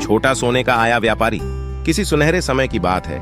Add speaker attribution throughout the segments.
Speaker 1: छोटा सोने का आया व्यापारी। किसी सुनहरे समय की बात है।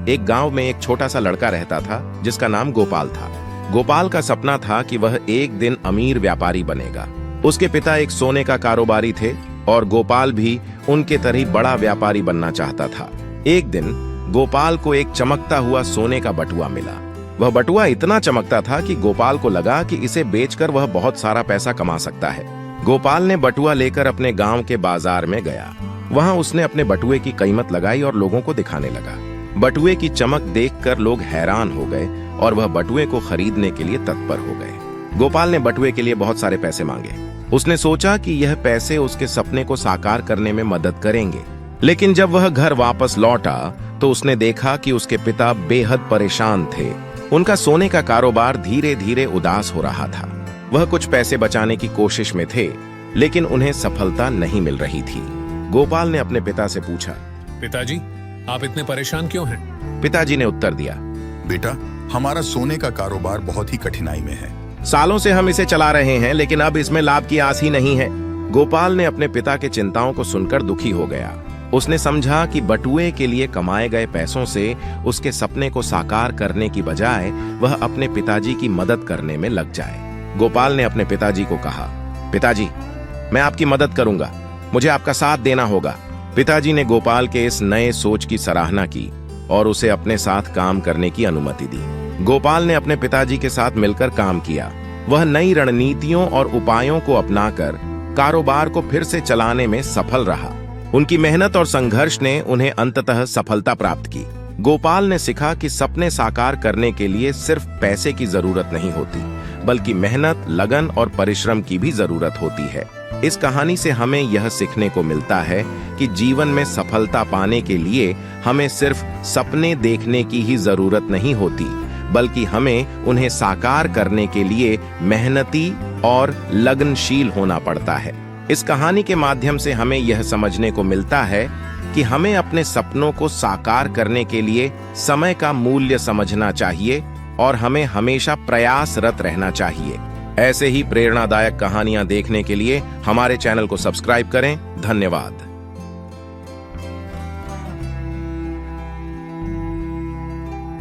Speaker 1: एक गांव में एक छोटा सा लड़का रहता था जिसका नाम गोपाल था। गोपाल का सपना था कि वह एक दिन अमीर व्यापारी बनेगा। उसके पिता एक सोने का कारोबारी थे और गोपाल भी उनके तरह बड़ा व्यापारी बनना चाहता था। एक दिन गोपाल को एक चमकता हुआ सोने का बटुआ मिला। वह बटुआ इतना चमकता था कि गोपाल को लगा कि इसे बेचकर वह बहुत सारा पैसा कमा सकता है। गोपाल ने बटुआ लेकर अपने गांव के बाजार में गया। वहां उसने अपने बटुए की कीमत लगाई और लोगों को दिखाने लगा। बटुए की चमक देखकर लोग हैरान हो गए और वह बटुए को खरीदने के लिए तत्पर हो गए। गोपाल ने बटुए के लिए बहुत सारे पैसे मांगे। उसने सोचा कि यह पैसे उसके सपने को साकार करने में मदद करेंगे। लेकिन जब वह घर वापस लौटा तो उसने देखा कि उसके पिता बेहद परेशान थे। उनका सोने का कारोबार धीरे धीरे उदास हो रहा था। वह कुछ पैसे बचाने की कोशिश में थे, लेकिन उन्हें सफलता नहीं मिल रही थी। गोपाल ने अपने पिता से पूछा,
Speaker 2: पिताजी, आप इतने परेशान क्यों हैं?
Speaker 1: पिताजी ने उत्तर दिया,
Speaker 3: बेटा, हमारा सोने का कारोबार बहुत ही कठिनाई में है।
Speaker 1: सालों से हम इसे चला रहे हैं, लेकिन अब इसमें लाभ की आस ही नहीं है। गोपाल ने अपने पिता के चिंताओं को सुनकर दुखी हो गया। उसने समझा कि बटुए के लिए कमाए गए पैसों से उसके सपने को साकार करने की बजाय वह अपने पिताजी की मदद करने में लग जाए। गोपाल ने अपने पिताजी को कहा, पिताजी, मैं आपकी मदद करूंगा, मुझे आपका साथ देना होगा। पिताजी ने गोपाल के इस नए सोच की सराहना की और उसे अपने साथ काम करने की अनुमति दी। गोपाल ने अपने पिताजी के साथ मिलकर काम किया। वह नई रणनीतियों और उपायों को अपनाकर कारोबार को फिर से चलाने में सफल रहा। उनकी मेहनत और संघर्ष ने उन्हें अंततः सफलता प्राप्त की। गोपाल ने सीखा कि सपने साकार करने के लिए सिर्फ पैसे की जरूरत नहीं होती, बल्कि मेहनत, लगन और परिश्रम की भी जरूरत होती है। इस कहानी से हमें यह सीखने को मिलता है कि जीवन में सफलता पाने के लिए हमें सिर्फ सपने देखने की ही जरूरत नहीं होती, बल्कि हमें उन्हें साकार करने के लिए मेहनती और लगनशील होना पड़ता है। इस कहानी के माध्यम से हमें यह समझने को मिलता है कि हमें अपने सपनों को साकार करने के लिए समय का मूल्य समझना चाहिए और हमें हमेशा प्रयासरत रहना चाहिए। ऐसे ही प्रेरणादायक कहानियां देखने के लिए हमारे चैनल को सब्सक्राइब करें। धन्यवाद।